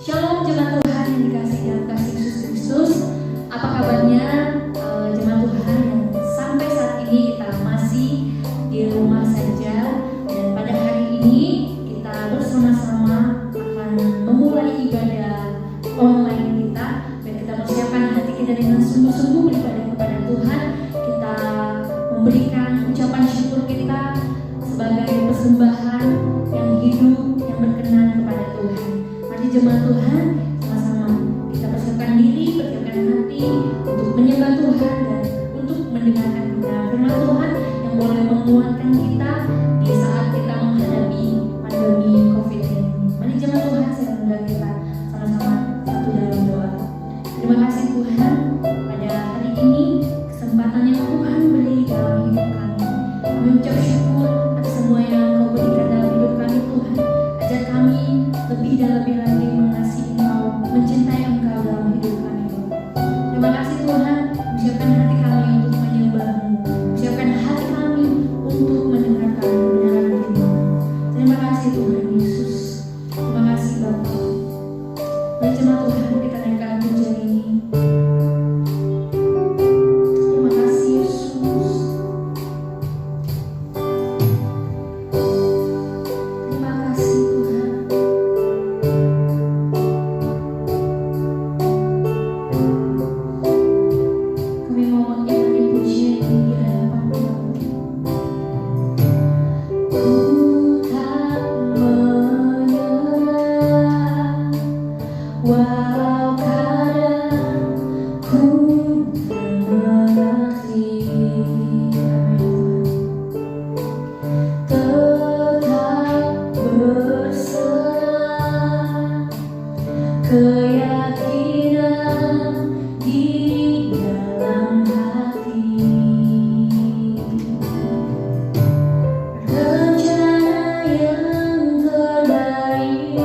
Shalom jemaat Tuhan yang dikasihi dalam kasih Yesus Kristus. Apa kabarnya jemaat Tuhan yang sampai saat ini kita masih di rumah saja, dan pada hari ini kita bersama-sama akan memulai ibadah online kita, dan kita persiapkan hati kita dengan sungguh-sungguh beribadah kepada Tuhan. Kita memberikan ucapan syukur kita sebagai persembahan yang hidup, yang berkenan kepada Tuhan. Mari jemaat Tuhan, sama-sama kita persiapkan diri, persiapkan hati untuk menyembah Tuhan dan untuk mendengarkan firman Tuhan yang boleh menguatkan kita di saat kita menghadapi pandemi COVID-19. Mari jemaat Tuhan, saya mengundang kita sama-sama satu dalam doa. Terima kasih Tuhan, pada hari ini kesempatan yang Tuhan beri dalam hidup kami. Kami ucap syukur atas semua yang Kau berikan dalam hidup kami Tuhan. Ajar kami lebih dan lebih lagi mengasihi Engkau, mencintai Engkau dalam hidup kami. Terima kasih Tuhan, siapkan hati kami untuk menyembah-Mu, siapkan hati kami untuk mendengarkan kebenaran firman-Mu. Terima kasih Tuhan Yesus, terima kasih Bapa. Mari jemaat Tuhan kita naikkan pujian ini. Terima kasih Yesus. Terima kasih Tuhan. Kami mau menyanyi pujian ini di hadapan Tuhan. Ku tak menyerah, walau kadang ku tak mengerti. Tetap berserah, keyakinan di dalam hati. Rencana yang terbaik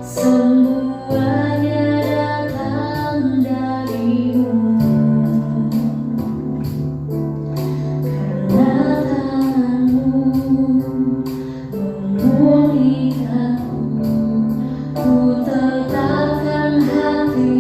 semuanya datang darimu, karena tanganmu memulihkanku. Ku tetapkan hati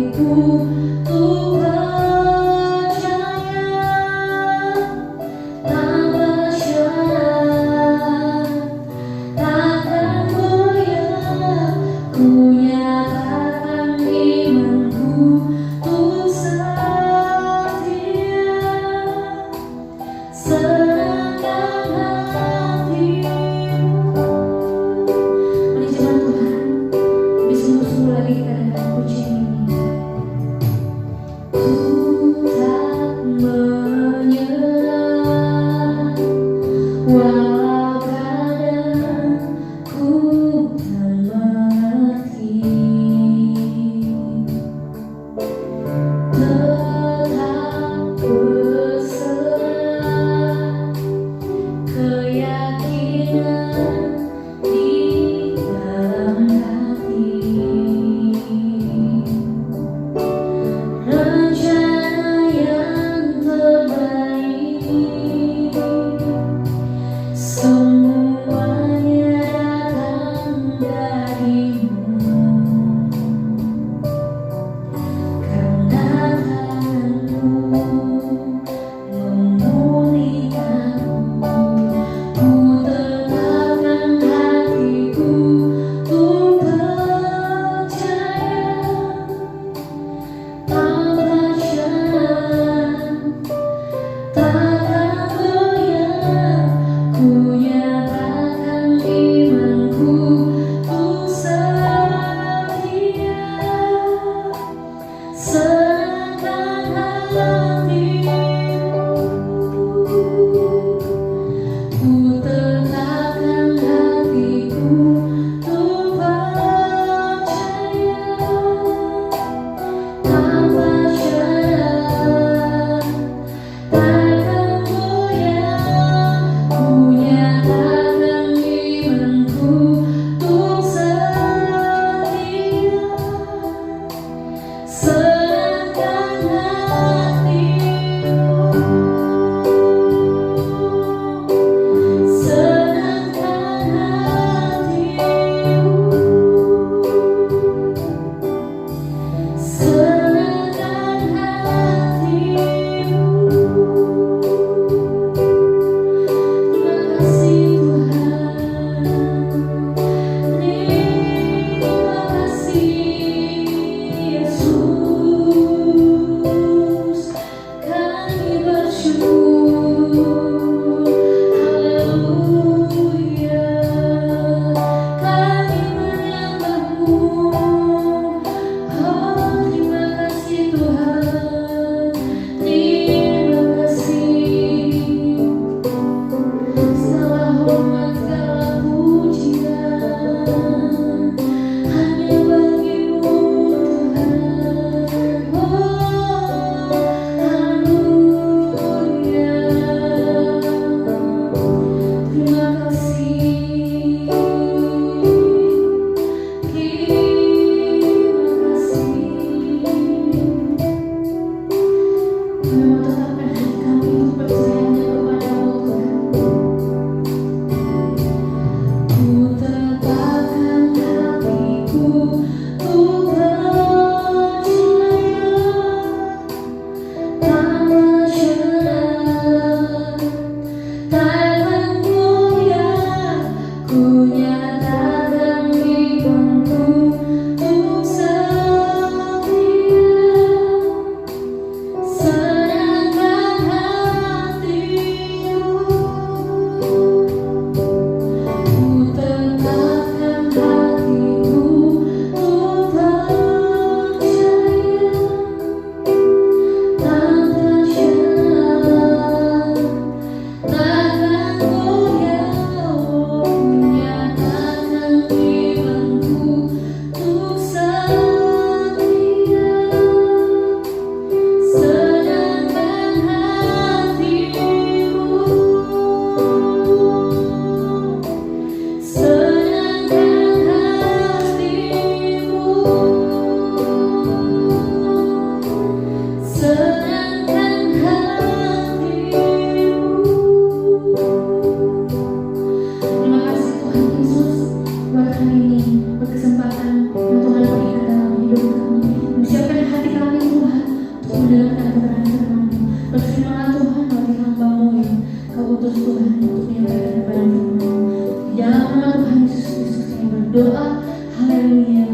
berdoa. Haleluya.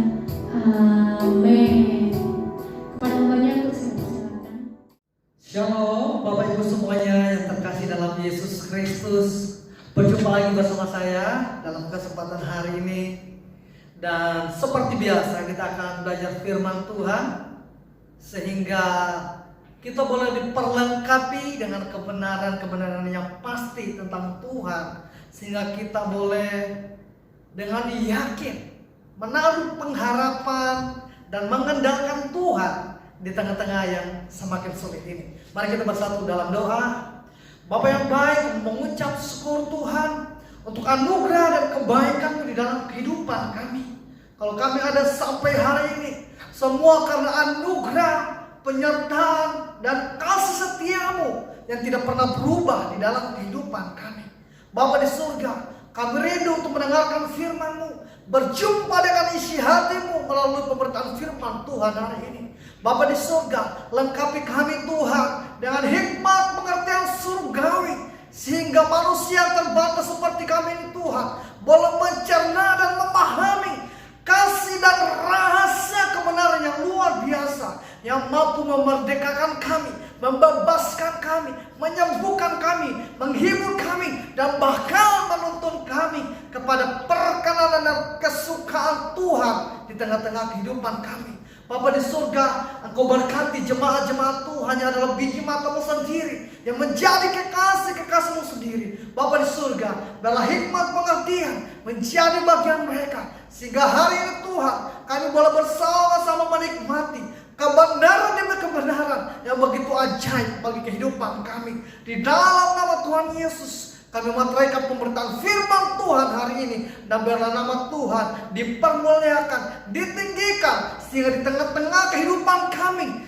Amin. Kepada hambanya untuk saya persilakan. Shalom Bapak Ibu semuanya yang terkasih dalam Yesus Kristus. Berjumpa lagi bersama saya dalam kesempatan hari ini. Dan seperti biasa kita akan belajar firman Tuhan, sehingga kita boleh diperlengkapi dengan kebenaran-kebenaran yang pasti tentang Tuhan, sehingga kita boleh dengan yakin menaruh pengharapan dan mengandalkan Tuhan di tengah-tengah yang semakin sulit ini. Mari kita bersatu dalam doa. Bapa yang baik, mengucap syukur Tuhan untuk anugerah dan kebaikan di dalam kehidupan kami. Kalau kami ada sampai hari ini, semua karena anugerah, penyertaan, dan kasih setiamu yang tidak pernah berubah di dalam kehidupan kami. Bapa di surga, kami rindu untuk mendengarkan firman-Mu, berjumpa dengan isi hati-Mu melalui pemberitaan firman Tuhan hari ini. Bapa di surga, lengkapi kami Tuhan dengan hikmat pengertian surgawi, sehingga manusia terbatas seperti kami ini Tuhan boleh mencerna dan memahami kasih dan rahasia kebenaran yang luar biasa, yang mampu memerdekakan kami, membebaskan kami, menyembuhkan kami, menghibur kami, dan bahkan menuntun kami kepada perkenanan dan kesukaan Tuhan di tengah-tengah kehidupan kami. Bapa di surga, Engkau berkati jemaat-jemaat Tuhan yang adalah biji mata-Mu sendiri, yang menjadi kekasih-kekasih-Mu sendiri. Bapa di surga, biarlah hikmat pengertian menjadi bagian mereka, sehingga hari ini Tuhan kami boleh bersama-sama menikmati kebenaran demi kebenaran yang begitu ajaib bagi kehidupan kami. Di dalam nama Tuhan Yesus, kami meteraikan pemberitaan firman Tuhan hari ini, dan biarlah nama Tuhan dipermuliakan, ditinggikan, sehingga di tengah-tengah kehidupan kami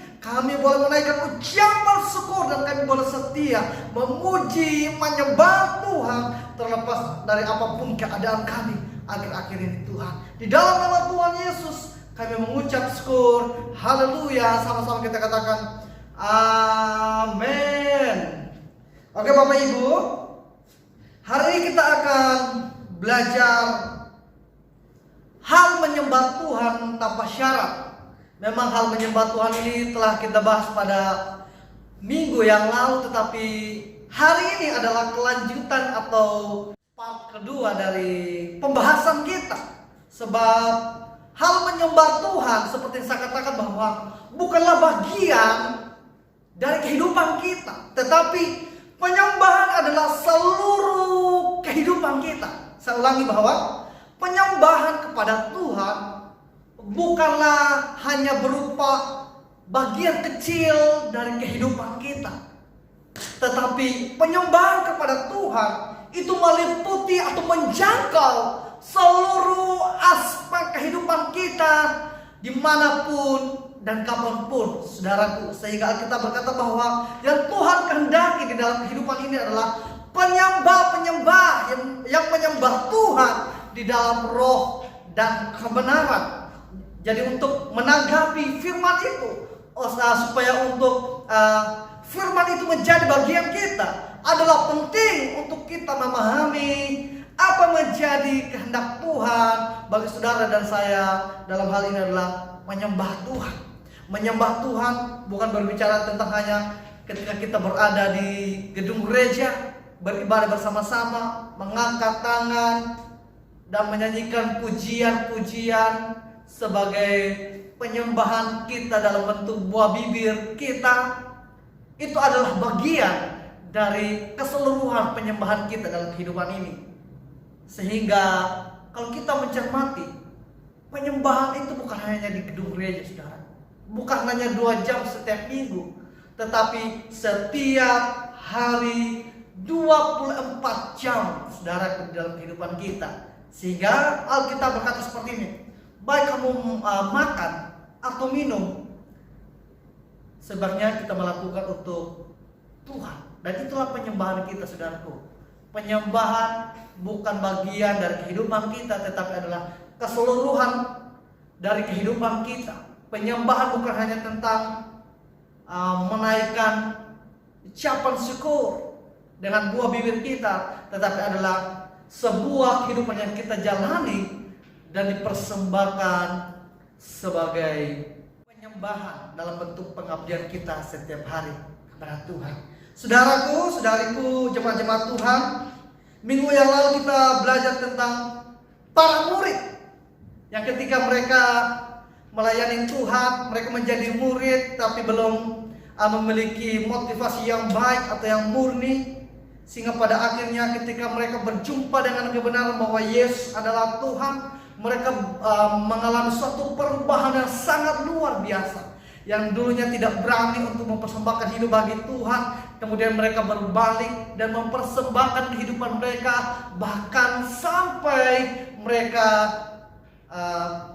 boleh menaikkan ucapan syukur, dan kami boleh setia memuji, menyembah Tuhan terlepas dari apapun keadaan kami akhir-akhir ini Tuhan. Di dalam nama Tuhan Yesus kami mengucap syukur. Haleluya. Sama-sama kita katakan amin. Oke Bapak Ibu, hari ini kita akan belajar hal menyembah Tuhan tanpa syarat. Memang hal menyembah Tuhan ini telah kita bahas pada minggu yang lalu, tetapi hari ini adalah kelanjutan atau part kedua dari pembahasan kita. Sebab hal menyembah Tuhan, seperti yang saya katakan, bahwa bukanlah bagian dari kehidupan kita, tetapi penyembahan adalah seluruh kehidupan kita. Saya ulangi bahwa penyembahan kepada Tuhan bukanlah hanya berupa bagian kecil dari kehidupan kita, tetapi penyembahan kepada Tuhan itu meliputi atau menjangkau seluruh aspek kehidupan kita, dimanapun dan kapanpun, saudaraku. Sehingga Alkitab berkata bahwa yang Tuhan kehendaki di dalam kehidupan ini adalah penyembah-penyembah yang menyembah Tuhan di dalam roh dan kebenaran. Jadi untuk menanggapi firman itu, supaya untuk firman itu menjadi bagian kita, adalah penting untuk kita memahami apa menjadi kehendak Tuhan bagi saudara dan saya. Dalam hal ini adalah menyembah Tuhan. Menyembah Tuhan bukan berbicara tentang hanya ketika kita berada di gedung gereja, beribadah bersama-sama, mengangkat tangan dan menyanyikan pujian-pujian sebagai penyembahan kita dalam bentuk buah bibir kita. Itu adalah bagian dari keseluruhan penyembahan kita dalam kehidupan ini. Sehingga kalau kita mencermati, penyembahan itu bukan hanya di gedung gereja, saudara. Bukan hanya 2 jam setiap minggu, tetapi setiap hari 24 jam, saudara, dalam kehidupan kita. Sehingga Alkitab berkata seperti ini, baik kamu makan atau minum, sebaiknya kita melakukan untuk Tuhan. Dan itulah penyembahan kita, saudaraku. Penyembahan bukan bagian dari kehidupan kita, tetapi adalah keseluruhan dari kehidupan kita. Penyembahan bukan hanya tentang menaikkan ucapan syukur dengan buah bibir kita, tetapi adalah sebuah kehidupan yang kita jalani dan dipersembahkan sebagai penyembahan dalam bentuk pengabdian kita setiap hari kepada Tuhan. Saudaraku, saudariku, jemaat-jemaat Tuhan, minggu yang lalu kita belajar tentang para murid yang ketika mereka melayani Tuhan, mereka menjadi murid tapi belum memiliki motivasi yang baik atau yang murni, sehingga pada akhirnya ketika mereka berjumpa dengan kebenaran bahwa Yesus adalah Tuhan, mereka mengalami suatu perubahan yang sangat luar biasa. Yang dulunya tidak berani untuk mempersembahkan hidup bagi Tuhan, kemudian mereka berbalik dan mempersembahkan kehidupan mereka, bahkan sampai mereka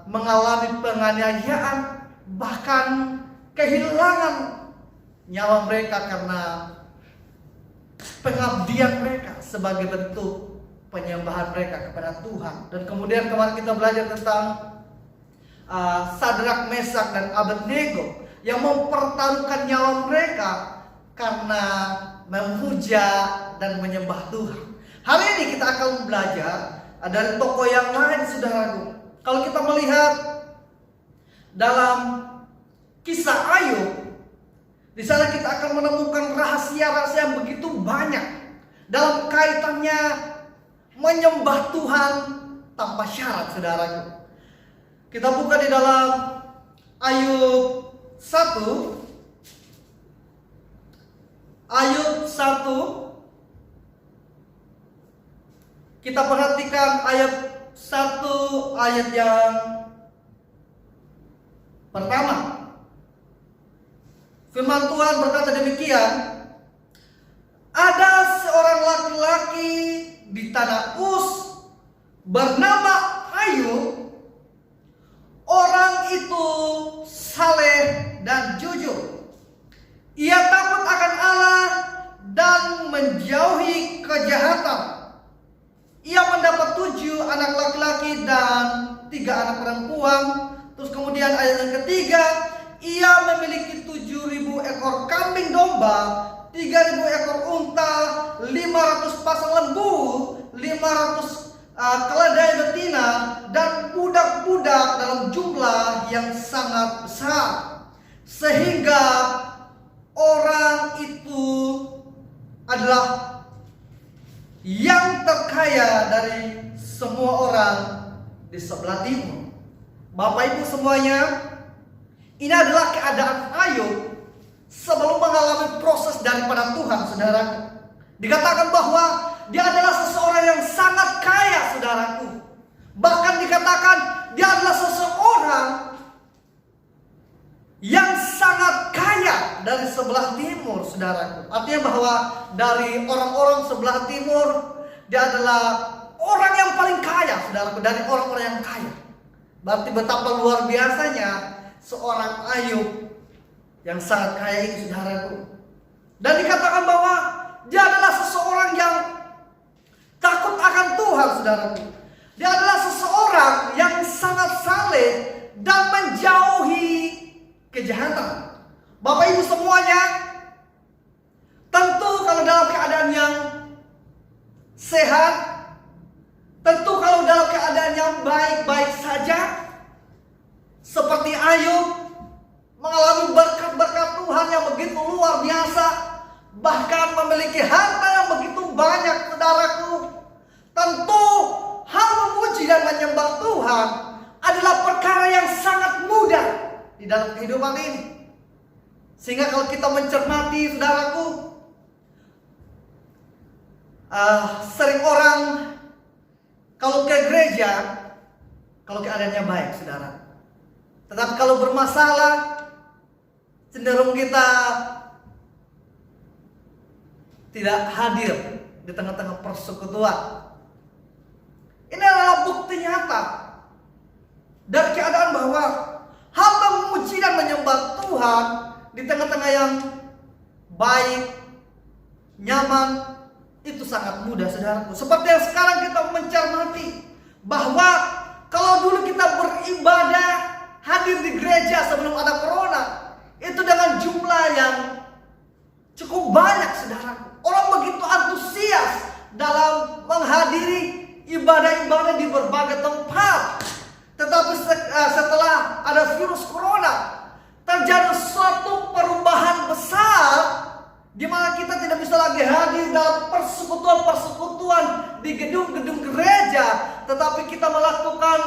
mengalami penganiayaan, bahkan kehilangan nyawa mereka karena pengabdian mereka sebagai bentuk penyembahan mereka kepada Tuhan. Dan kemudian kemarin kita belajar tentang Sadrak, Mesak, dan Abednego yang mempertaruhkan nyawa mereka karena memuja dan menyembah Tuhan. Hari ini kita akan belajar dari tokoh yang lain, saudaraku. Kalau kita melihat dalam kisah Ayub, di sana kita akan menemukan rahasia-rahasia yang begitu banyak dalam kaitannya menyembah Tuhan tanpa syarat, saudaraku. Kita buka di dalam Ayub 1. Ayub 1. Kita perhatikan ayat 1, ayat yang pertama. Firman Tuhan berkata demikian, ada seorang laki-laki di tanah Uz bernama Ayub. Orang itu saleh dan jujur. Ia takut akan Allah dan menjauhi kejahatan. Ia mendapat 7 anak laki-laki dan 3 anak perempuan. Terus kemudian ayat yang ketiga, ia memiliki 7.000 ekor kambing domba, 3.000 ekor unta, 500 pasang lembu, 500 keledai betina, dan budak-budak dalam jumlah yang sangat besar. Sehingga orang itu adalah yang terkaya dari semua orang di sebelah timur. Bapak Ibu semuanya, ini adalah keadaan Ayub sebelum mengalami proses daripada Tuhan, saudara. Dikatakan bahwa dia adalah seseorang yang sangat kaya, saudaraku. Bahkan dikatakan dia adalah seseorang yang sangat kaya dari sebelah timur, saudaraku. Artinya bahwa dari orang-orang sebelah timur, dia adalah orang yang paling kaya, saudaraku, dari orang-orang yang kaya. Berarti betapa luar biasanya seorang Ayub yang sangat kaya ini, saudaraku. Dan dikatakan bahwa dia adalah seseorang yang takut akan Tuhan, saudaraku. Dia adalah seseorang yang sangat saleh dan menjauhi kejahatan. Bapak Ibu semuanya, tentu kalau dalam keadaan yang sehat, tentu kalau dalam keadaan yang baik-baik saja, seperti Ayub mengalami berkat-berkat Tuhan yang begitu luar biasa, bahkan memiliki harta yang begitu banyak, saudaraku. Tentu hal memuji dan menyembah Tuhan adalah perkara yang sangat mudah di dalam kehidupan ini. Sehingga kalau kita mencermati, saudaraku, sering orang kalau ke gereja, kalau keadaannya baik, saudara. Tetapi kalau bermasalah, cenderung kita tidak hadir di tengah-tengah persekutuan. Ini adalah bukti nyata dari keadaan bahwa hamba memuji dan menyembah Tuhan di tengah-tengah yang baik, nyaman, itu sangat mudah, saudaraku. Seperti yang sekarang kita mencermati bahwa kalau dulu kita beribadah, hadir di gereja sebelum ada corona, itu dengan jumlah yang cukup banyak, saudaraku. Orang begitu antusias dalam menghadiri ibadah-ibadah di berbagai tempat. kita melakukan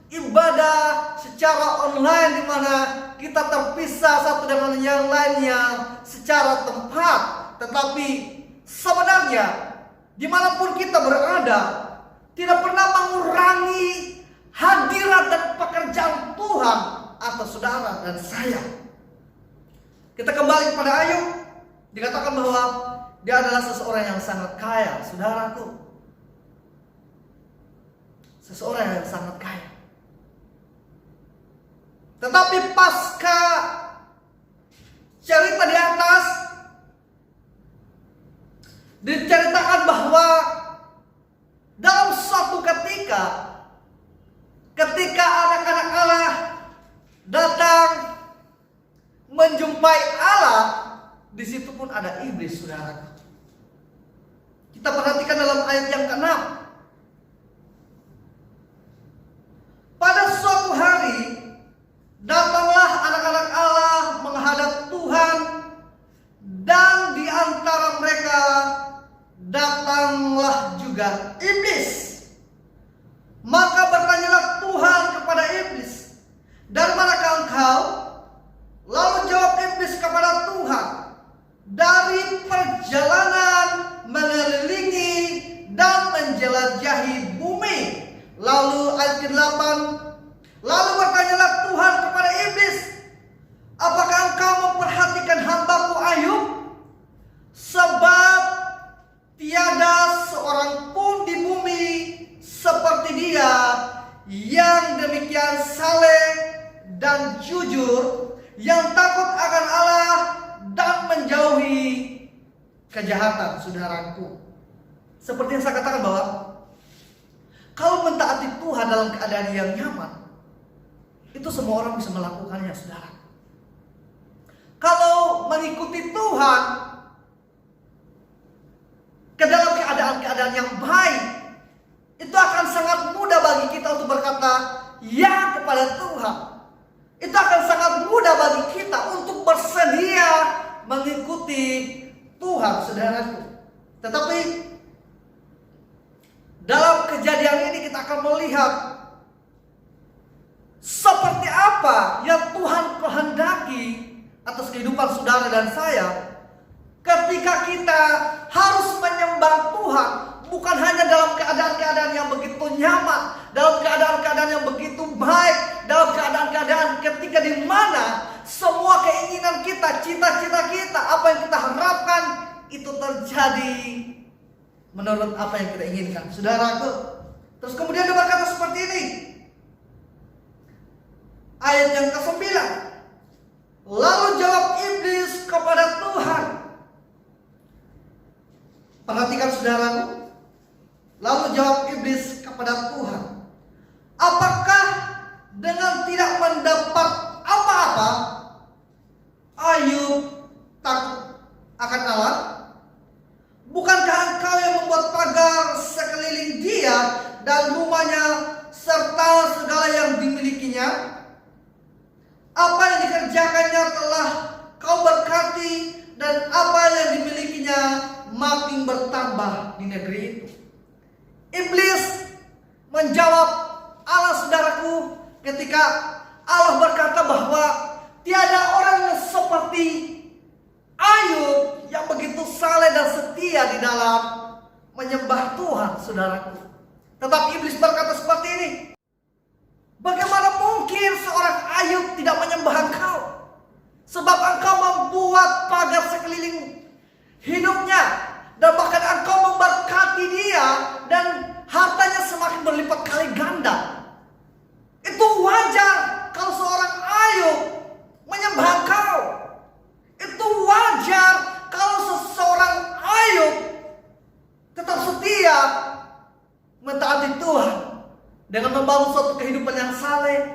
ibadah secara online di mana kita terpisah satu dengan yang lainnya secara tempat, tetapi sebenarnya dimanapun kita berada tidak pernah mengurangi hadirat dan pekerjaan Tuhan atas saudara dan saya. Kita kembali kepada Ayub, dikatakan bahwa dia adalah seseorang yang sangat kaya, saudaraku. Seseorang yang sangat kaya. Tetapi pasca cerita di atas diceritakan bahwa dalam suatu ketika anak-anak Allah datang menjumpai Allah, di situ pun ada iblis, saudara. Kita perhatikan dalam ayat yang ke-6. Pada suatu hari datanglah anak-anak Allah menghadap Tuhan, dan di antara mereka datanglah juga iblis. Maka bertanyalah Tuhan kepada iblis, "Dari manakah engkau?" Lalu jawab iblis kepada Tuhan, "Dari perjalanan mengelilingi dan menjelajahi bumi." Lalu ayat ke-8, lalu bertanyalah Tuhan kepada iblis, "Apakah engkau memperhatikan hamba-Ku Ayub? Sebab tiada seorang pun di bumi seperti dia, yang demikian saleh dan jujur, yang takut akan Allah dan menjauhi kejahatan." Saudaraku, seperti yang saya katakan bahwa kalau mentaati Tuhan dalam keadaan yang nyaman, itu semua orang bisa melakukannya, saudara. Kalau mengikuti Tuhan ke dalam keadaan-keadaan yang baik, itu akan sangat mudah bagi kita untuk berkata ya kepada Tuhan. Itu akan sangat mudah bagi kita untuk bersedia mengikuti Tuhan, saudaraku. Tetapi dalam kejadian ini kita akan melihat seperti apa yang Tuhan kehendaki atas kehidupan saudara dan saya ketika kita harus menyembah Tuhan, bukan hanya dalam keadaan-keadaan yang begitu nyaman, dalam keadaan-keadaan yang begitu baik, dalam keadaan-keadaan ketika di mana semua keinginan kita, cita-cita kita, apa yang kita harapkan itu terjadi menurut apa yang kita inginkan, saudaraku. Terus kemudian dia berkata seperti ini, ayat yang ke-9, lalu jawab iblis kepada Tuhan. Perhatikan, saudaraku. Lalu jawab iblis kepada Tuhan, "Apakah dengan tidak mendapat apa-apa Ayub takut akan Allah? Bukankah engkau yang membuat pagar sekeliling dia dan rumahnya serta segala yang dimilikinya? Apa yang dikerjakannya telah kau berkati, dan apa yang dimilikinya makin bertambah di negeri itu." Iblis menjawab Allah, saudaraku, ketika Allah berkata bahwa tiada orang yang seperti Ayub yang begitu saleh dan setia di dalam menyembah Tuhan, saudaraku. Tetapi iblis berkata seperti ini, "Bagaimana mungkin seorang Ayub tidak menyembah engkau? Sebab engkau membuat pagar sekeliling hidupnya, dan bahkan engkau memberkati dia, dan hartanya semakin berlipat kali ganda. Itu wajar kalau seorang Ayub menyembah engkau. Itu wajar kalau seseorang Ayub tetap setia mentaati Tuhan dengan membangun suatu kehidupan yang saleh,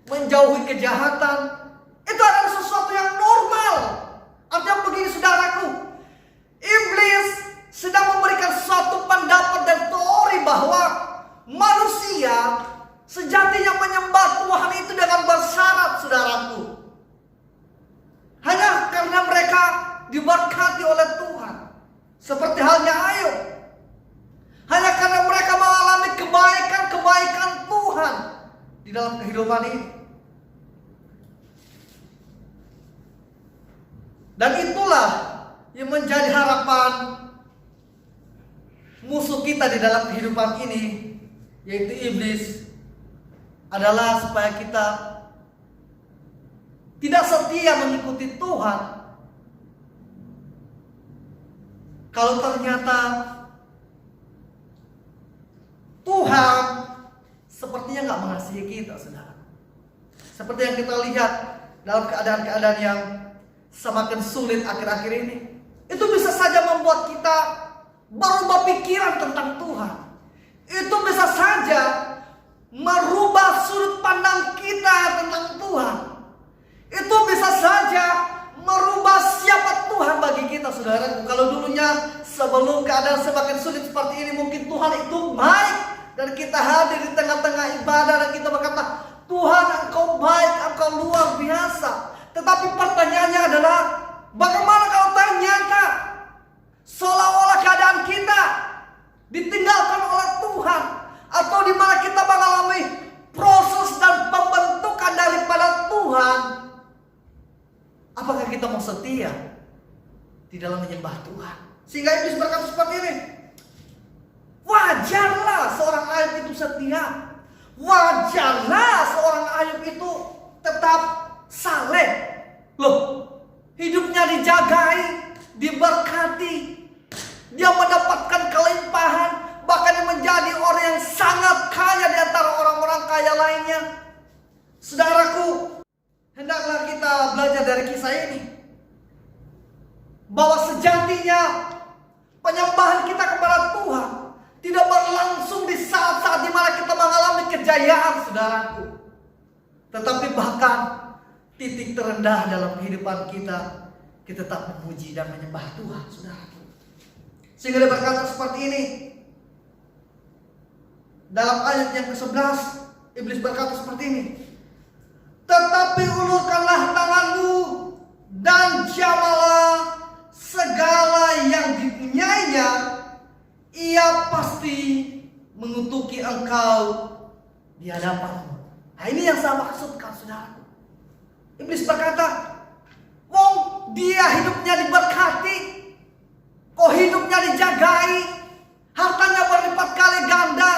menjauhi kejahatan. Itu adalah sesuatu yang normal. Artinya begini, saudaraku, iblis sedang memberikan suatu pendapat dan teori bahwa manusia sejatinya menyembah Tuhan itu dengan bersyarat, saudaraku. Hanya karena mereka diberkati oleh Tuhan, seperti halnya Ayub. Hanya karena mereka mengalami kebaikan kebaikan Tuhan di dalam kehidupan ini. Dan itulah yang menjadi harapan musuh kita di dalam kehidupan ini, yaitu iblis, adalah supaya kita tidak setia mengikuti Tuhan. Kalau ternyata Tuhan sepertinya nggak mengasihi kita, saudara. Seperti yang kita lihat dalam keadaan-keadaan yang semakin sulit akhir-akhir ini, itu bisa saja membuat kita berubah pikiran tentang Tuhan. Itu bisa saja merubah sudut pandang kita tentang Tuhan. Itu bisa saja merubah siapa Tuhan bagi kita, saudara. Kalau dulunya sebelum keadaan semakin sulit seperti ini, mungkin Tuhan itu baik, dan kita hadir di tengah-tengah ibadah dan kita berkata, Tuhan Engkau baik, Engkau luar biasa. Tetapi pertanyaannya adalah, bagaimana kalau ternyata seolah-olah keadaan kita ditinggalkan oleh Tuhan, atau di mana kita mengalami proses dan pembentukan daripada Tuhan? Apakah kita mau setia di dalam menyembah Tuhan? Sehingga iblis berkata seperti ini, wajarlah seorang Ayub itu setia, wajarlah seorang Ayub itu tetap saleh. Loh, hidupnya dijagai, diberkati, dia mendapatkan kelimpahan, bahkan menjadi orang yang sangat kaya di antara orang-orang kaya lainnya. Saudaraku, hendaklah kita belajar dari kisah ini, bahwa sejatinya penyembahan kita kepada Tuhan tidak berlangsung di saat-saat di mana kita mengalami kejayaan, saudaraku. Tetapi bahkan titik terendah dalam kehidupan kita, kita tetap memuji dan menyembah Tuhan, saudaraku. Sehingga dia berkata seperti ini. Dalam ayat yang ke-11, iblis berkata seperti ini, tetapi ulurkanlah tanganmu dan jamalah segala yang dipunyainya, ia pasti mengutuki engkau di hadapanmu. Nah, ini yang saya maksudkan, saudaraku. Iblis berkata, wong dia hidupnya diberkati, kok hidupnya dijagai, hartanya berlipat kali ganda,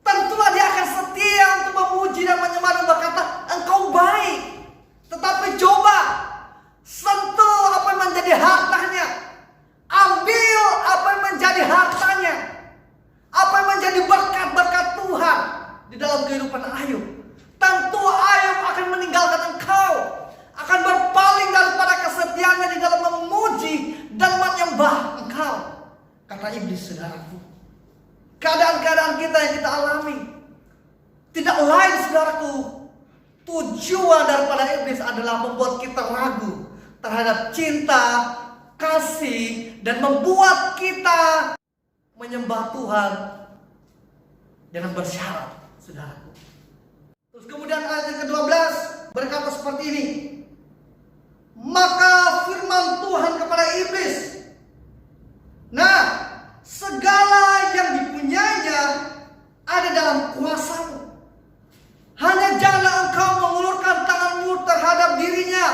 tentulah dia akan setia untuk memuji dan menyembah dan berkata, engkau baik. Tetapi coba sentuh apa yang menjadi hartanya, ambil apa yang menjadi hartanya, apa yang menjadi berkat-berkat Tuhan di dalam kehidupan Ayub. Tentu Ayub akan meninggalkan engkau, akan berpaling daripada kesetiaannya di dalam memuji dan menyembah engkau, kata iblis, saudaraku. Keadaan-keadaan kita yang kita alami tidak lain, saudaraku, tujuan daripada iblis adalah membuat kita ragu terhadap cinta, kasih, dan membuat kita menyembah Tuhan dengan bersyarat, saudaraku. Terus kemudian ayat yang ke-12 berkata seperti ini, maka firman Tuhan kepada iblis, nah, segala yang dipunyainya ada dalam kuasamu, hanya janganlah engkau mengulurkan tanganmu terhadap dirinya.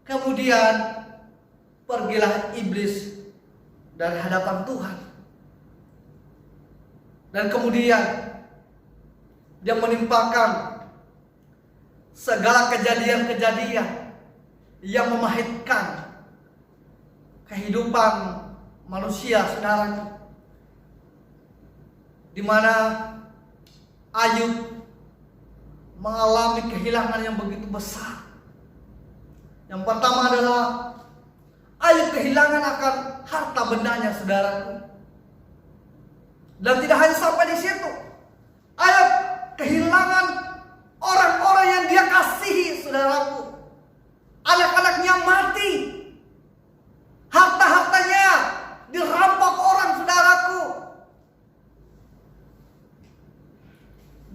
Kemudian pergilah iblis dari hadapan Tuhan, dan kemudian dia menimpakan segala kejadian-kejadian yang memahitkan kehidupan manusia, saudaraku, di mana Ayub mengalami kehilangan yang begitu besar. Yang pertama adalah Ayub kehilangan akan harta bendanya, saudaraku. Dan tidak hanya sampai di situ, Ayub kehilangan orang-orang yang dia kasihi, saudaraku. Anak-anaknya mati, harta-hartanya dirampok orang, saudaraku.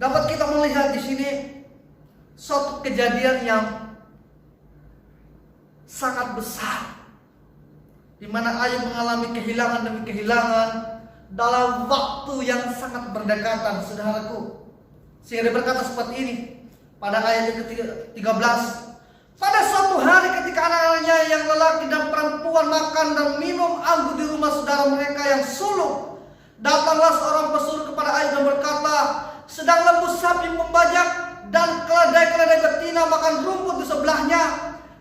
Dapat kita melihat di sini suatu kejadian yang sangat besar, di mana Ayub mengalami kehilangan demi kehilangan, dalam waktu yang sangat berdekatan, saudaraku. Sehingga dia berkata seperti ini pada ayat yang ke-13. Pada suatu hari ketika anak-anaknya yang lelaki dan perempuan makan dan minum anggur di rumah saudara mereka yang sulung, datanglah seorang pesuruh kepada Ayub dan berkata, sedang lembu sapi membajak dan keledai-keledai betina makan rumput di sebelahnya.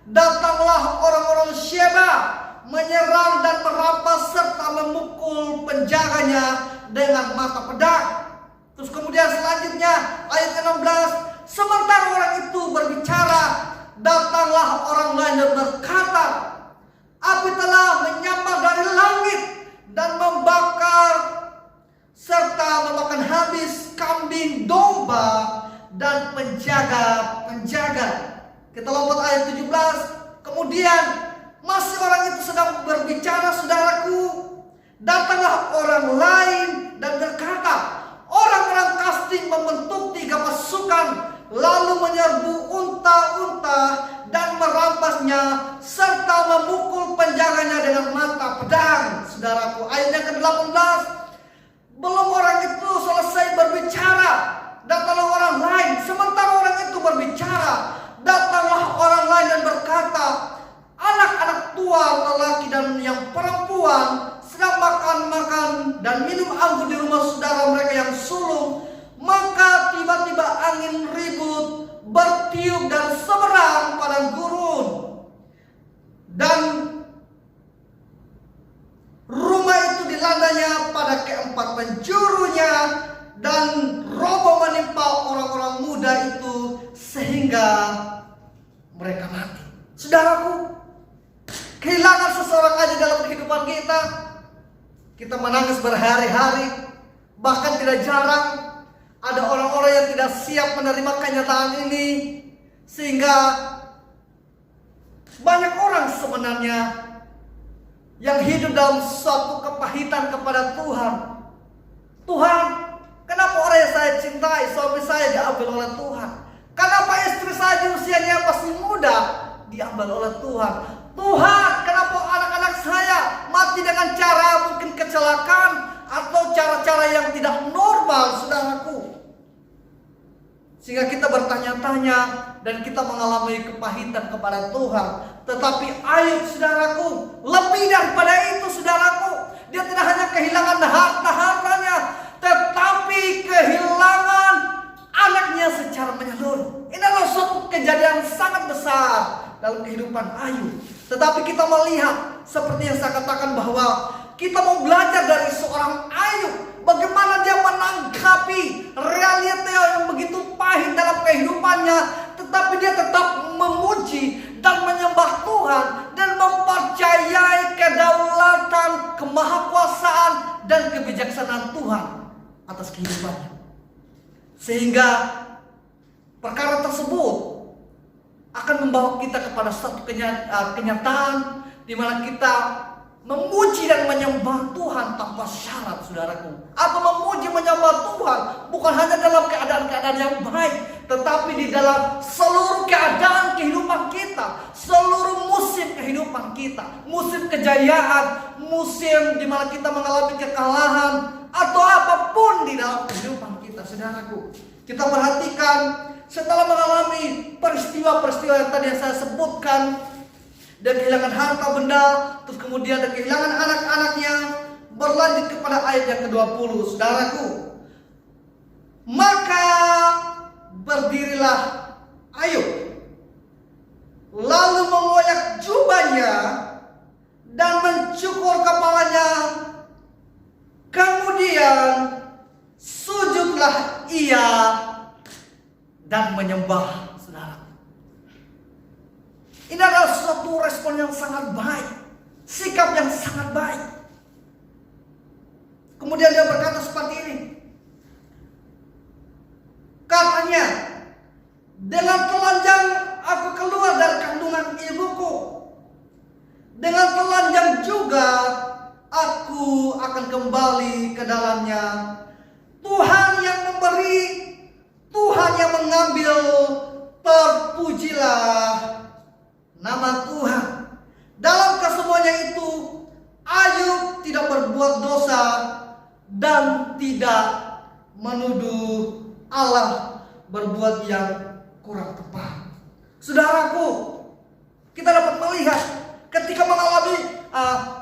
Datanglah orang-orang Sheba menyerang dan merampas serta memukul penjaganya dengan mata pedang. Terus kemudian selanjutnya ayat ke-16, sementara orang itu berbicara, datanglah orang lain dan berkata, api telah menyambar dari langit dan membakar serta memakan habis kambing, domba, dan penjaga-penjaga. Kita lompat ayat 17. Kemudian masih orang itu sedang berbicara, saudaraku, datanglah orang lain dan berkata, orang-orang Kasdim membentuk 3 pasukan lalu menyerbu unta-unta dan merampasnya serta memukul penjaganya dengan mata pedang. Saudaraku, ayat yang ke-18. Belum orang itu selesai berbicara, datanglah orang lain. Sementara orang itu berbicara, datanglah orang lain dan berkata, anak-anak tua lelaki dan yang perempuan sedang makan dan minum anggur di rumah saudara mereka yang sulung. Maka tiba-tiba angin ribut bertiup dan seberang padang gurun, dan rumah itu dilandanya pada keempat penjurunya, dan roboh menimpa orang-orang muda itu sehingga mereka mati. Saudaraku, kehilangan seseorang aja dalam kehidupan kita, kita menangis berhari-hari. Bahkan tidak jarang ada orang-orang yang tidak siap menerima kenyataan ini, sehingga banyak orang sebenarnya yang hidup dalam suatu kepahitan kepada Tuhan. Tuhan, kenapa orang yang saya cintai, suami saya diambil oleh Tuhan? Kenapa istri saya di usianya masih muda diambil oleh Tuhan? Tuhan, kenapa anak-anak saya mati dengan cara mungkin kecelakaan atau cara-cara yang tidak normal, saudaraku? Sehingga kita bertanya-tanya dan kita mengalami kepahitan kepada Tuhan. Tetapi Ayub, saudaraku, lebih daripada itu, saudaraku. Dia tidak hanya kehilangan harta-hartanya, tetapi kehilangan anaknya secara menyeluruh. Ini adalah suatu kejadian sangat besar dalam kehidupan Ayub. Tetapi kita melihat seperti yang saya katakan, bahwa kita mau belajar dari seorang Ayub, bagaimana dia menanggapi realita yang begitu pahit dalam kehidupannya, tetapi dia tetap memuji dan menyembah Tuhan dan mempercayai kedaulatan, kemahakuasaan, dan kebijaksanaan Tuhan atas kehidupannya. Sehingga perkara tersebut akan membawa kita kepada satu kenyataan di mana kita memuji dan menyembah Tuhan tanpa syarat, saudaraku. Atau memuji menyembah Tuhan bukan hanya dalam keadaan-keadaan yang baik, tetapi di dalam seluruh keadaan kehidupan kita, seluruh musim kehidupan kita, musim kejayaan, musim di mana kita mengalami kekalahan, atau apapun di dalam kehidupan kita, saudaraku. Kita perhatikan, setelah mengalami peristiwa-peristiwa yang tadi saya sebutkan, dan kehilangan harta benda, terus kemudian dan kehilangan anak-anaknya, berlanjut kepada ayat yang ke-20, saudaraku. Maka berdirilah Ayub, lalu mengoyak jubahnya dan mencukur kepalanya. Kemudian sujudlah ia dan menyembah. Ini adalah suatu respon yang sangat baik, sikap yang sangat baik. Kemudian dia berkata seperti ini. Katanya, dengan telanjang aku keluar dari kandungan ibuku, dengan telanjang juga aku akan kembali ke dalamnya. Tuhan yang memberi, Tuhan yang mengambil, terpujilah nama Tuhan. Dalam kesemuanya itu, Ayub tidak berbuat dosa, dan tidak menuduh Allah berbuat yang kurang tepat. Saudaraku, kita dapat melihat ketika mengalami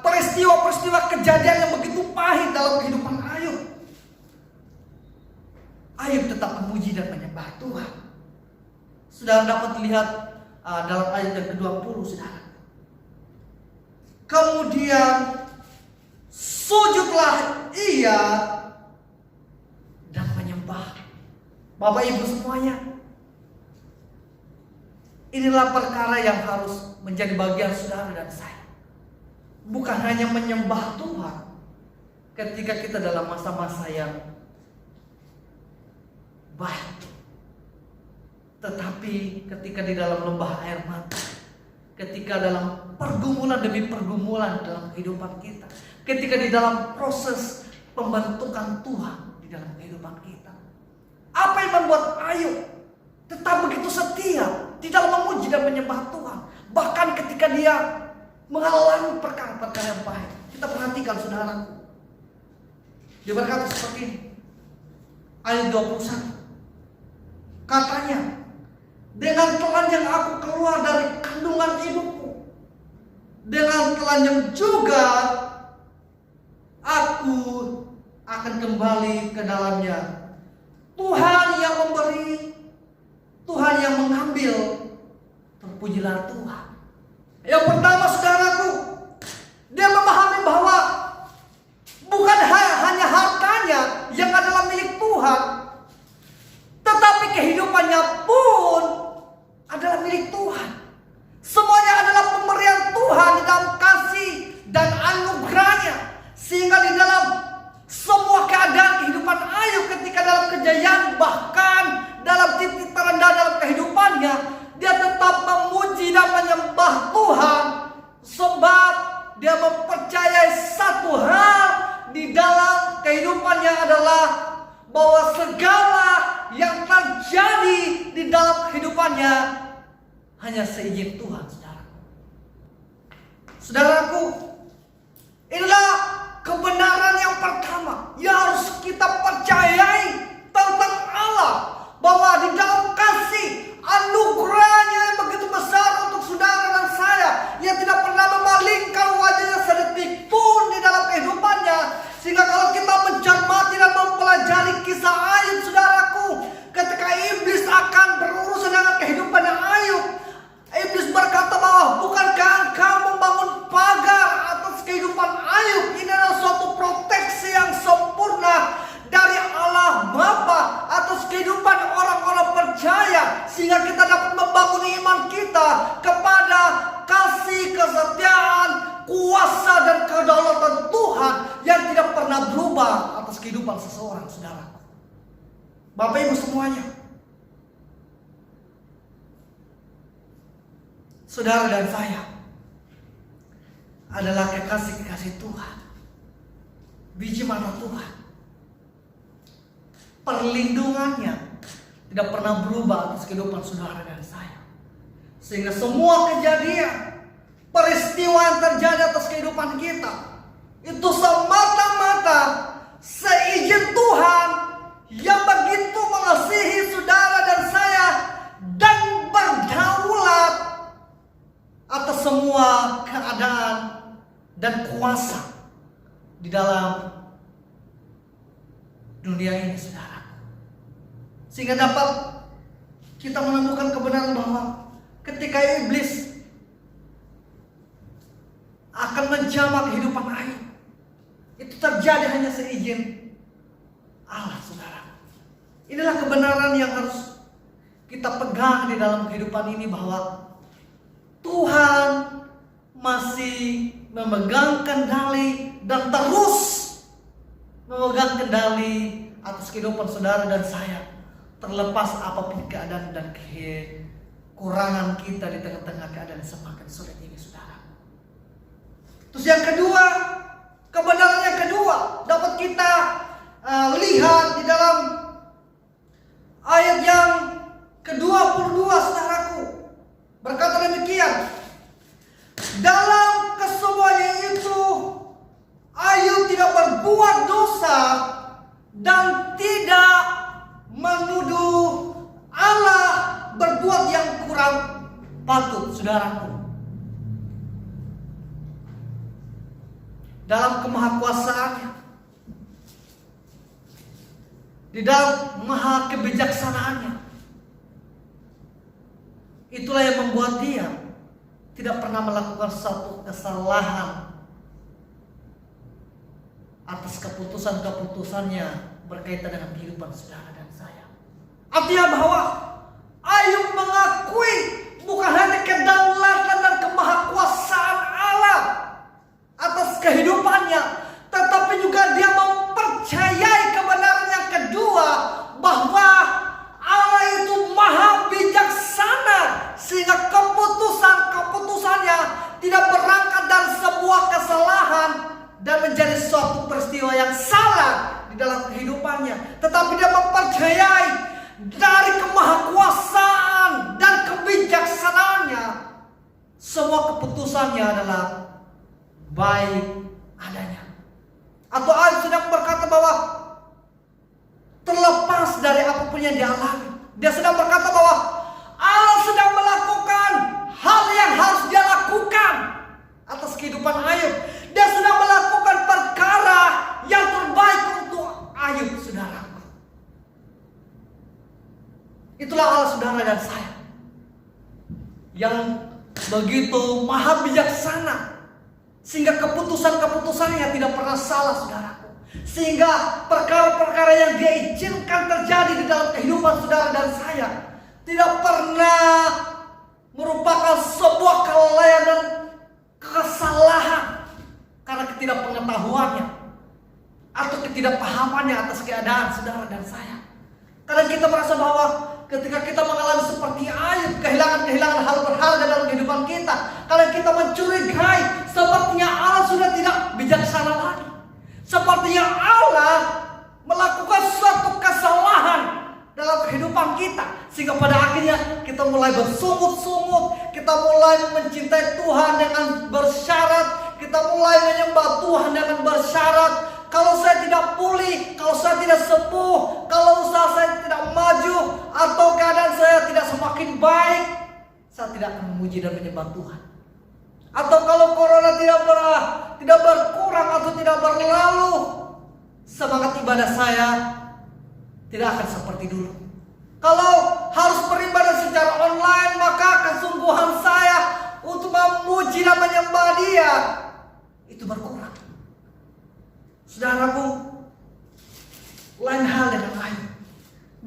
peristiwa-peristiwa kejadian yang begitu pahit dalam kehidupan Ayub, Ayub tetap memuji dan menyembah Tuhan. Saudara dapat lihat dalam ayat yang ke-20, saudara. Kemudian sujudlah ia dan menyembah. Bapak Ibu semuanya, inilah perkara yang harus menjadi bagian saudara dan saya. Bukan hanya menyembah Tuhan ketika kita dalam masa-masa yang baik, tetapi ketika di dalam lembah air mata, ketika dalam pergumulan demi pergumulan dalam kehidupan kita, ketika di dalam proses pembentukan Tuhan di dalam kehidupan kita. Apa yang membuat Ayub tetap begitu setia di dalam memuji dan menyembah Tuhan, bahkan ketika dia mengalami perkara-perkara yang baik? Kita perhatikan, saudaraku. Dia berkata seperti ini, ayat 21. Katanya, dengan telanjang aku keluar dari kandungan ibuku, dengan telanjang juga aku akan kembali ke dalamnya. Tuhan yang memberi, Tuhan yang mengambil, terpujilah Tuhan. Yang pertama, saudaraku, dia memahami bahwa bukan hanya hartanya yang adalah milik Tuhan, tetapi kehidupannya pun adalah milik Tuhan. Semuanya adalah pemberian Tuhan di dalam kasih dan anugerahnya. Sehingga di dalam semua keadaan kehidupan Ayub, ketika dalam kejayaan, bahkan dalam titik terendah dalam kehidupannya, dia tetap memuji dan menyembah Tuhan. Sebab dia mempercayai satu hal di dalam kehidupannya adalah bahwa segala yang terjadi di dalam kehidupannya hanya seizin Tuhan, saudaraku. Saudaraku, inilah kebenaran yang pertama yang harus kita percayai tentang Allah, bahwa di dalam kasih anugerahnya yang begitu besar untuk saudara dan saya, yang tidak pernah memalingkan wajahnya sedetik pun di dalam kehidupannya. Sehingga kalau kita mencermati dan mempelajari kisah Ayub, saudaraku, ketika iblis akan berurusan dengan kehidupan Ayub, iblis berkata bahwa bukankah engkau membangun pagar atas kehidupan Ayub? Ini adalah suatu proteksi yang sempurna dari Allah Bapa atas kehidupan orang-orang percaya, sehingga kita dapat membangun iman kita kepada kasih, kesetiaan, kuasa dan kedaulatan Tuhan yang tidak pernah berubah atas kehidupan seseorang, saudara. Bapak Ibu semuanya, saudara dan saya adalah kekasih-kekasih Tuhan, biji mata Tuhan. Perlindungannya tidak pernah berubah atas kehidupan saudara dan saya. Sehingga semua kejadian, peristiwa yang terjadi atas kehidupan kita, itu semata-mata seizin Tuhan yang begitu mengasihi saudara dan saya, dan berdaulat atas semua keadaan dan kuasa di dalam dunia ini, saudara. Sehingga dapat kita menemukan kebenaran bahwa ketika iblis akan menjamah kehidupan Ayub, itu terjadi hanya seizin Allah, saudara. Inilah kebenaran yang harus kita pegang di dalam kehidupan ini, bahwa Tuhan masih memegang kendali dan terus memegang kendali atas kehidupan saudara dan saya, terlepas apapun keadaan dan kekurangan kita di tengah-tengah keadaan semakin sulit ini, saudara. Terus yang kedua, kebenaran yang kedua dapat kita lihat di dalam ayat yang ke-22, saudaraku. Berkata demikian, dalam kesemuanya itu Ayub tidak berbuat dosa patut saudaraku dalam kemahakuasaannya, di dalam maha kebijaksanaannya, itulah yang membuat dia tidak pernah melakukan satu kesalahan atas keputusan-keputusannya berkaitan dengan kehidupan saudara dan saya. Artinya bahwa Ayub mengakui bukan hanya kedaulatan dan kemahakuasaan Allah atas kehidupannya, tetapi juga dia mempercayai kebenaran yang kedua, bahwa Allah itu maha bijaksana, sehingga keputusannya tidak berangkat dari sebuah kesalahan dan menjadi suatu peristiwa yang salah di dalam kehidupannya, tetapi dia mempercayai dari kemahakuasaan dan kebijaksanaannya, semua keputusannya adalah baik adanya. Atau Ayub sedang berkata bahwa terlepas dari apapun yang dialami, dia sedang berkata bahwa Allah sedang melakukan hal yang harus dia lakukan atas kehidupan Ayub. Dia sedang melakukan perkara yang terbaik untuk Ayub, saudara. Itulah Allah saudara dan saya, yang begitu maha bijaksana, sehingga keputusan-keputusannya tidak pernah salah, saudaraku. Sehingga perkara-perkara yang dia izinkan terjadi di dalam kehidupan saudara dan saya tidak pernah merupakan sebuah kelalaian dan kesalahan karena ketidakpengetahuannya atau ketidakpahamannya atas keadaan saudara dan saya. Karena kita merasa bahwa ketika kita mengalami seperti Ayub, kehilangan hal berharga dalam kehidupan kita, kalau kita mencurigai sepertinya Allah sudah tidak bijaksana lagi, sepertinya Allah melakukan suatu kesalahan dalam kehidupan kita, sehingga pada akhirnya kita mulai bersungut-sungut, kita mulai mencintai Tuhan dengan bersyarat, kita mulai menyembah Tuhan dengan bersyarat, kalau saya tidak pulih, kalau saya tidak sembuh, kalau usaha saya tidak maju, atau keadaan saya tidak semakin baik, saya tidak akan memuji dan menyembah Tuhan. Atau kalau corona tidak berkurang atau tidak berlalu, semangat ibadah saya tidak akan seperti dulu. Kalau harus beribadah secara online, maka kesungguhan saya untuk memuji dan menyembah Dia itu berkurang. Saudaraku, lain hal dengan Ayub.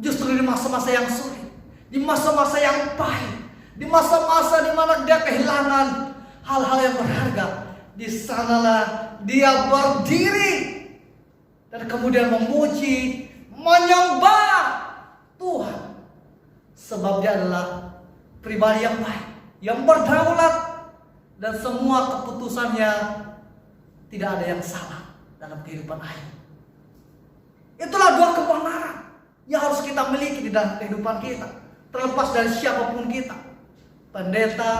Justru di masa-masa yang sulit, di masa-masa yang pahit, di masa-masa di mana dia kehilangan hal-hal yang berharga, di sanalah dia berdiri dan kemudian memuji, menyembah Tuhan, sebab dia adalah pribadi yang baik, yang berdaulat, dan semua keputusannya tidak ada yang salah dalam kehidupan Ayub. Itulah dua kebenaran yang harus kita miliki di dalam kehidupan kita, terlepas dari siapapun kita, pendeta,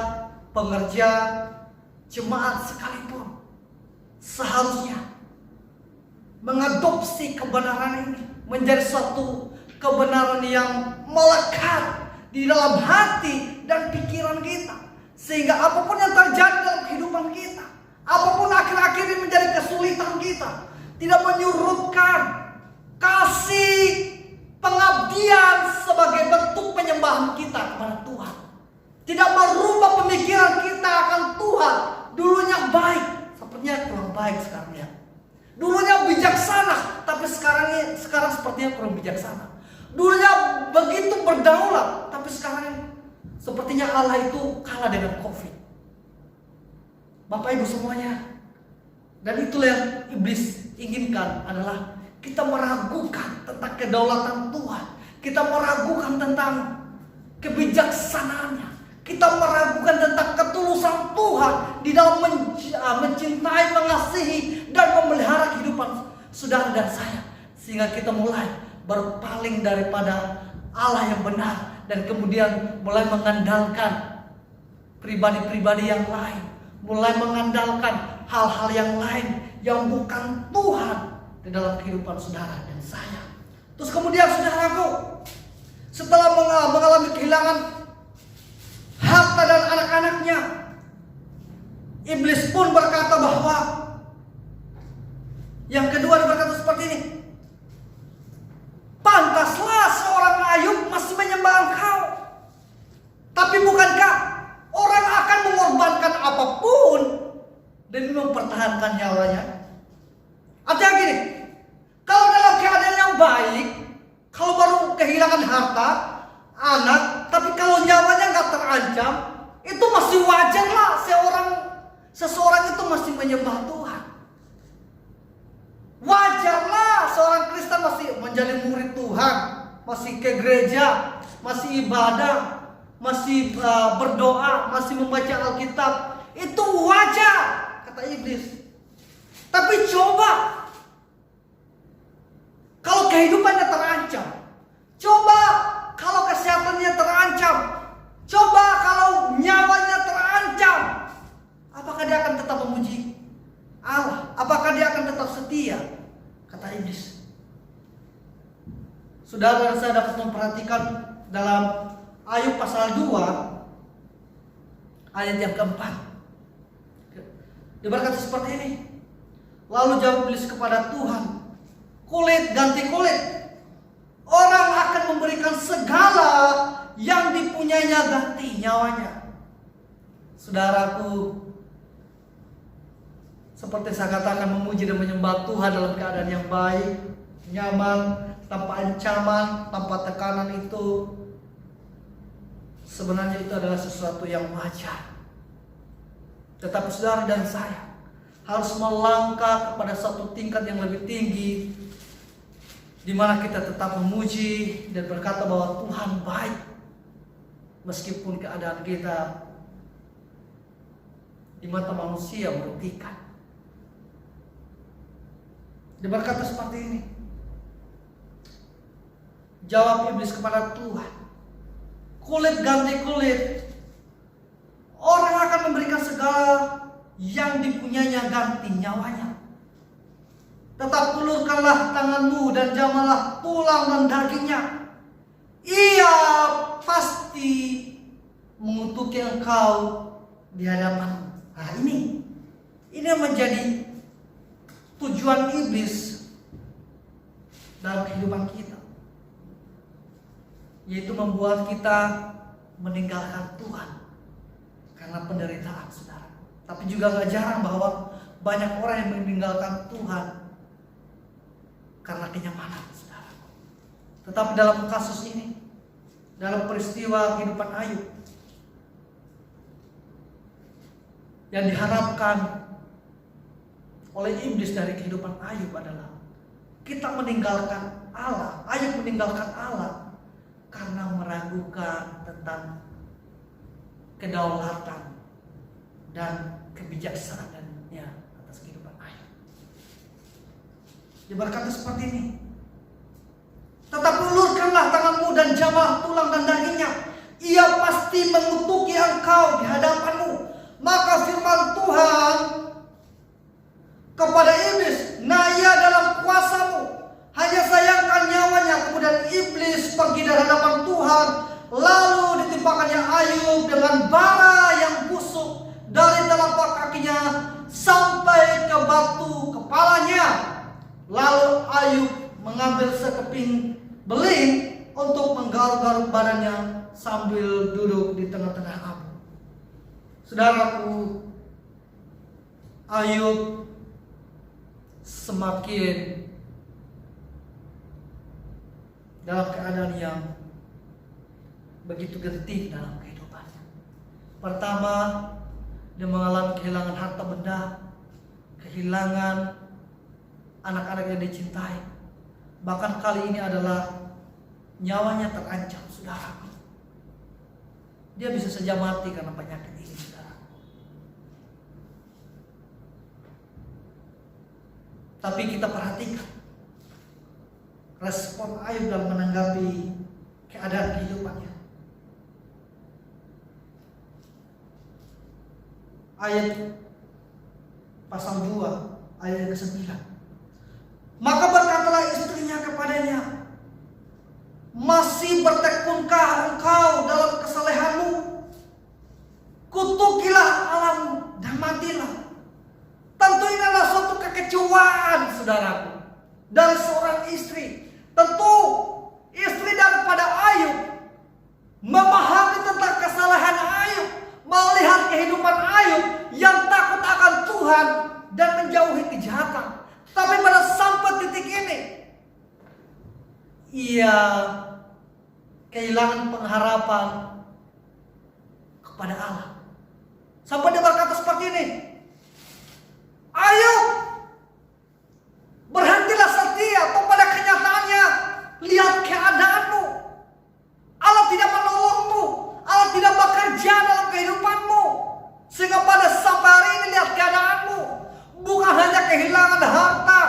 pengerja, jemaat sekalipun, seharusnya mengadopsi kebenaran ini menjadi suatu kebenaran yang melekat di dalam hati dan pikiran kita, sehingga apapun yang terjadi dalam kehidupan kita, apapun akhir-akhir ini menjadi kesulitan kita, tidak menyurutkan kasih pengabdian sebagai bentuk penyembahan kita kepada Tuhan, tidak merubah pemikiran kita akan Tuhan. Dulunya baik, sepertinya kurang baik sekarang ya. Dulunya bijaksana, tapi sekarang sepertinya kurang bijaksana. Dulunya begitu berdaulat, tapi sekarang sepertinya Allah itu kalah dengan COVID. Bapak Ibu semuanya, dan itulah yang iblis inginkan, adalah kita meragukan tentang kedaulatan Tuhan, kita meragukan tentang kebijaksanaannya, kita meragukan tentang ketulusan Tuhan di dalam mencintai, mengasihi, dan memelihara kehidupan saudara dan saya, sehingga kita mulai berpaling daripada Allah yang benar dan kemudian mulai mengandalkan pribadi-pribadi yang lain, mulai mengandalkan hal-hal yang lain yang bukan Tuhan di dalam kehidupan saudara dan saya. Terus kemudian saudaraku, setelah mengalami kehilangan harta dan anak-anaknya. Iblis pun berkata bahwa yang kedua berkata seperti ini, pantaslah seorang Ayub masih menyembah engkau. Tapi bukankah orang akan mengorbankan apapun demi mempertahankan nyawanya? Artinya gini, kalau dalam keadaan yang baik, kalau baru kehilangan harta, anak, tapi kalau nyawanya nggak terancam, itu masih wajar lah seseorang itu masih menyembah Tuhan. Wajarlah seorang Kristen masih menjadi murid Tuhan, masih ke gereja, masih ibadah, masih berdoa, masih membaca Alkitab. Itu wajar, kata iblis. Tapi coba kalau kehidupannya terancam, coba kalau kesehatannya terancam, coba kalau nyawanya terancam, apakah dia akan tetap memuji Allah? Apakah dia akan tetap setia? Kata iblis. Saudara, saya dapat memperhatikan dalam Ayub pasal 2 ayat yang keempat. Dia berkata seperti ini. Lalu jawab iblis kepada Tuhan, kulit ganti kulit. Orang akan memberikan segala yang dipunyainya ganti nyawanya. Saudaraku, seperti saya katakan, memuji dan menyembah Tuhan dalam keadaan yang baik, nyaman, tanpa ancaman, tanpa tekanan itu sebenarnya itu adalah sesuatu yang wajar. Tetapi saudara dan saya harus melangkah kepada satu tingkat yang lebih tinggi, di mana kita tetap memuji dan berkata bahwa Tuhan baik meskipun keadaan kita di mata manusia merugikan. Dia berkata seperti ini. Jawab iblis kepada Tuhan, kulit ganti kulit. Orang akan memberikan segala yang dipunyainya ganti nyawanya. Tetap ulurkanlah tanganmu dan jamalah tulang dan dagingnya. Ia pasti mengutuki engkau di hadapan. Nah, ini yang menjadi tujuan iblis dalam kehidupan kita, yaitu membuat kita meninggalkan Tuhan karena penderitaan, saudara. Tapi juga gak jarang bahwa banyak orang yang meninggalkan Tuhan karena kenyamanan, saudara. Tetapi dalam kasus ini, dalam peristiwa kehidupan Ayub, yang diharapkan oleh iblis dari kehidupan Ayub adalah kita meninggalkan Allah. Ayub meninggalkan Allah karena meragukan tentang kedaulatan dan kebijaksanaannya atas kehidupan Ayub. Dia berkata seperti ini, tetapi ulurkanlah tanganmu dan jamah tulang dan dagingnya. Ia pasti mengutuki engkau di hadapanmu. Maka firman Tuhan kepada iblis, nah ia dalam kuasamu, hanya sayangkan nyawanya. Kemudian iblis pergi dari hadapan Tuhan. Lalu ditimpakannya Ayub dengan bara yang busuk dari telapak kakinya sampai ke batu kepalanya. Lalu Ayub mengambil sekeping beling untuk menggaruk-garuk badannya sambil duduk di tengah-tengah api. Saudaraku, Ayub semakin dalam keadaan yang begitu genting dalam kehidupannya. Pertama, dia mengalami kehilangan harta benda, kehilangan anak-anak yang dicintai. Bahkan kali ini adalah nyawanya terancam, saudara. Dia bisa saja mati karena penyakit ini, saudara. Tapi kita perhatikan respon Ayub dalam menanggapi keadaan kehidupannya. Ayat pasal 2 ayat ke-9. Maka berkatalah istrinya kepadanya, masih bertekunkah engkau dalam kesalehanmu? memahami tentang kesalahan Ayub, melihat kehidupan Ayub yang takut akan Tuhan dan menjauhi kejahatan. Tapi pada sampai titik ini, ia kehilangan pengharapan kepada Allah. Sampai dia berkata seperti ini, Ayub, berhentilah setia kepada kenyataannya. Lihat keadaanmu. Allah tidak menolongmu. Allah tidak bekerja dalam kehidupanmu. Sehingga pada sampai hari ini lihat keadaanmu. Bukan hanya kehilangan harta,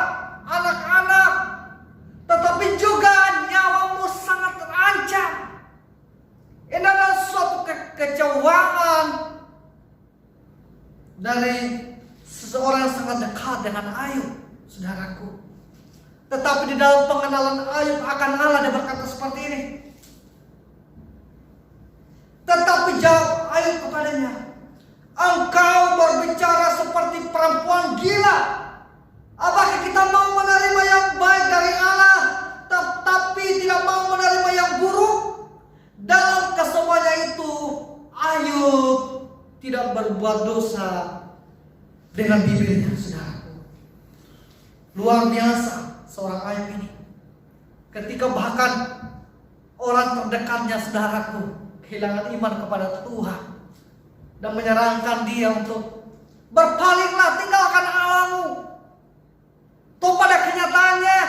anak-anak, tetapi juga nyawamu sangat terancam. Ini adalah suatu kekecewaan dari seseorang yang sangat dekat dengan Ayub, saudaraku. Tetapi di dalam pengenalan Ayub akan Allah, dia berkata seperti ini. Tetapi jawab Ayub kepadanya, engkau berbicara seperti perempuan gila. Apakah kita mau menerima yang baik dari Allah, tetapi tidak mau menerima yang buruk? Dalam kesemuanya itu, Ayub tidak berbuat dosa dengan bibirnya, saudaraku. Luar biasa seorang Ayub ini. Ketika bahkan orang terdekatnya, saudaraku, kehilangan iman kepada Tuhan dan menyarankan dia untuk berpalinglah, tinggalkan Allahmu. Toh pada kenyataannya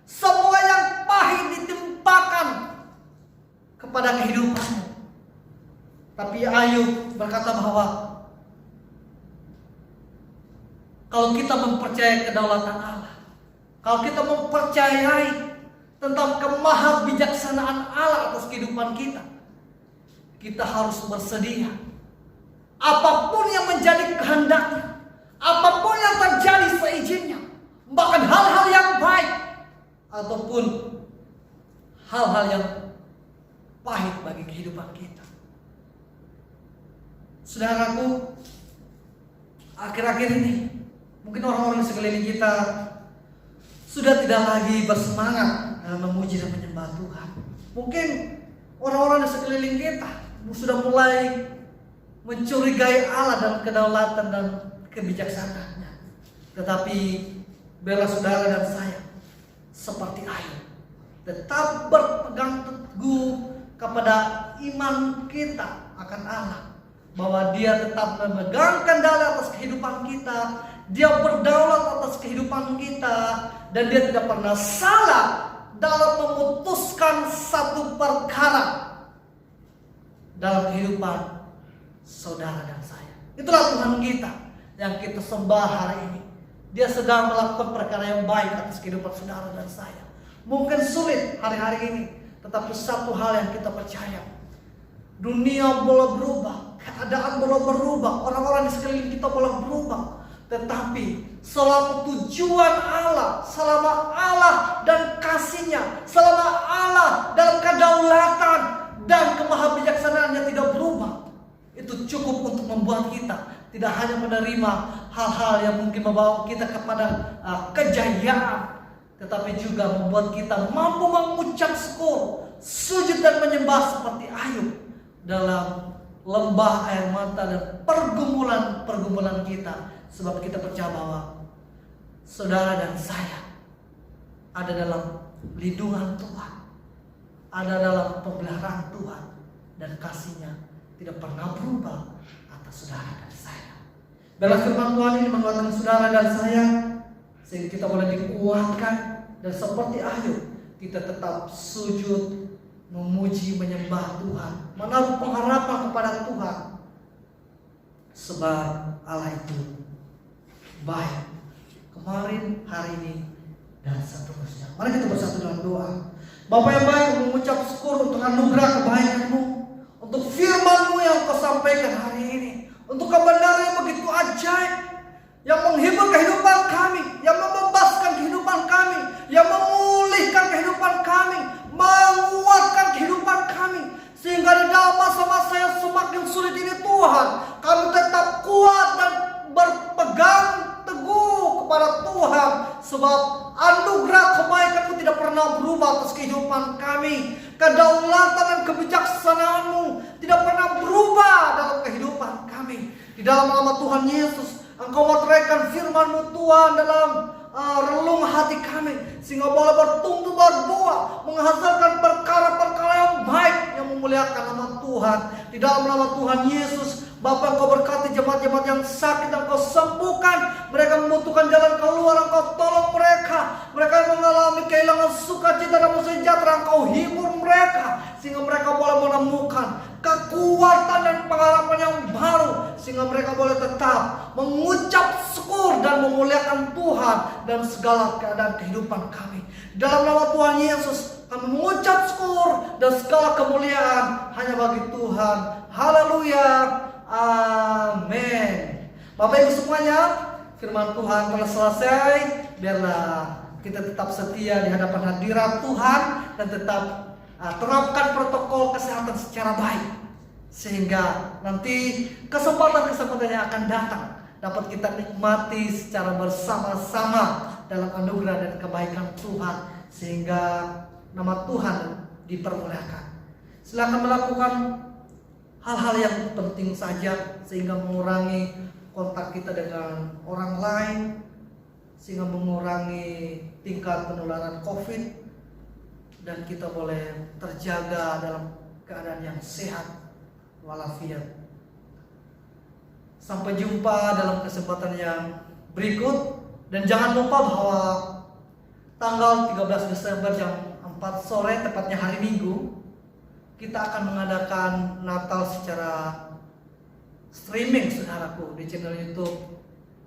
semua yang pahit ditimpakan kepada kehidupanmu. Tapi Ayub berkata bahwa kalau kita mempercayai kedaulatan Allah, kalau kita mempercayai tentang kemahabijaksanaan Allah atas kehidupan kita, kita harus bersedia. Apapun yang menjadi kehendaknya, apapun yang terjadi seizinnya, bahkan hal-hal yang baik ataupun hal-hal yang pahit bagi kehidupan kita. Saudaraku, akhir-akhir ini mungkin orang-orang di sekeliling kita sudah tidak lagi bersemangat memuji dan menyembah Tuhan. Mungkin orang-orang di sekeliling kita sudah mulai mencurigai Allah dalam kedaulatan dan kebijaksanaannya. Tetapi biarlah saudara dan saya seperti Ayub, tetap berpegang teguh kepada iman kita akan Allah, bahwa dia tetap memegang kendali atas kehidupan kita, dia berdaulat atas kehidupan kita, dan dia tidak pernah salah dalam memutuskan satu perkara dalam kehidupan saudara dan saya. Itulah Tuhan kita yang kita sembah hari ini. Dia sedang melakukan perkara yang baik atas kehidupan saudara dan saya. Mungkin sulit hari-hari ini, tetapi satu hal yang kita percaya, dunia boleh berubah, keadaan boleh berubah, orang-orang di sekeliling kita boleh berubah, tetapi selama tujuan Allah, selama Allah dan kasih-Nya, selama Allah dalam kedaulatan dan kemahabijaksanaannya tidak berubah, itu cukup untuk membuat kita tidak hanya menerima hal-hal yang mungkin membawa kita kepada kejayaan, tetapi juga membuat kita mampu mengucap syukur, sujud dan menyembah seperti Ayub dalam lembah air mata dan pergumulan kita. Sebab kita percaya bahwa saudara dan saya ada dalam lindungan Tuhan, ada dalam pemeliharaan Tuhan, dan kasih-Nya tidak pernah berubah atas saudara dan saya. Dalam firman Tuhan ini menguatkan saudara dan saya, sehingga kita boleh dikuatkan, dan seperti Ayub kita tetap sujud, memuji, menyembah Tuhan, menaruh pengharapan kepada Tuhan, sebab Allah itu baik kemarin, hari ini, dan seterusnya. Mari kita bersatu dalam doa. Bapa yang baik, mengucap syukur untuk anugerah kebaikan-Mu, untuk firman-Mu yang Kau sampaikan hari ini, untuk kebenaran yang begitu ajaib, yang menghibur kehidupan kami, yang membebaskan kehidupan kami, yang memulihkan kehidupan kami, menguatkan kehidupan kami, sehingga di dalam masa-masa yang semakin sulit ini, Tuhan, kami tetap kuat dan berpegang teguh kepada Tuhan, sebab anugerah kebaikan-Mu tidak pernah pernah berubah atas kehidupan kami. Kedaulatan dan kebijaksanaan-Mu tidak pernah berubah dalam kehidupan kami. Di dalam nama Tuhan Yesus, Engkau meteraikan firman-Mu Tuhan dalam relung hati kami, sehingga boleh bertumbuh berbuah, menghasilkan perkara-perkara yang baik yang memuliakan nama Tuhan. Di dalam nama Tuhan Yesus, Bapa, Engkau berkati jemaat-jemaat yang sakit, Engkau sembuhkan. Mereka membutuhkan jalan keluar, Engkau tolong mereka. Mereka yang mengalami kehilangan sukacita dan sejahtera, Engkau hibur mereka, sehingga mereka boleh menemukan kekuatan dan pengharapan yang baru, sehingga mereka boleh tetap mengucap syukur dan memuliakan Tuhan dalam segala keadaan kehidupan kami. Dalam nama Tuhan Yesus, kami mengucap syukur dan segala kemuliaan hanya bagi Tuhan. Haleluya. Amin. Bapak Ibu semuanya, firman Tuhan telah selesai. Biarlah kita tetap setia di hadapan hadirat Tuhan dan tetap terapkan protokol kesehatan secara baik, sehingga nanti kesempatan-kesempatan yang akan datang dapat kita nikmati secara bersama-sama dalam anugerah dan kebaikan Tuhan, sehingga nama Tuhan dipermuliakan. Silakan melakukan hal-hal yang penting saja, sehingga mengurangi kontak kita dengan orang lain, sehingga mengurangi tingkat penularan COVID, dan kita boleh terjaga dalam keadaan yang sehat walafiat. Sampai jumpa dalam kesempatan yang berikut, dan jangan lupa bahwa tanggal 13 Desember jam 4 sore, tepatnya hari Minggu, kita akan mengadakan Natal secara streaming, saudaraku, di channel YouTube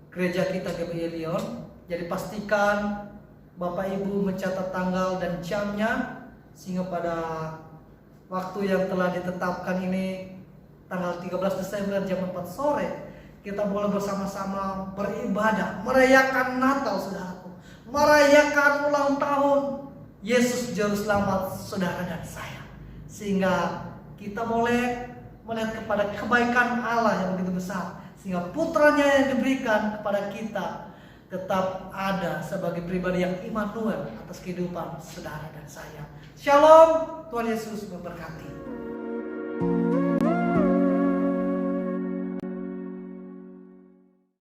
gereja kita GBI Lyon. Jadi pastikan Bapak Ibu mencatat tanggal dan jamnya, sehingga pada waktu yang telah ditetapkan ini, tanggal 13 Desember jam 4 sore, kita boleh bersama-sama beribadah, merayakan Natal, saudaraku, merayakan ulang tahun Yesus Juru Selamat saudara dan saya, sehingga kita boleh melihat kepada kebaikan Allah yang begitu besar, sehingga putranya yang diberikan kepada kita tetap ada sebagai pribadi yang Immanuel atas kehidupan saudara dan saya. Shalom, Tuhan Yesus memberkati.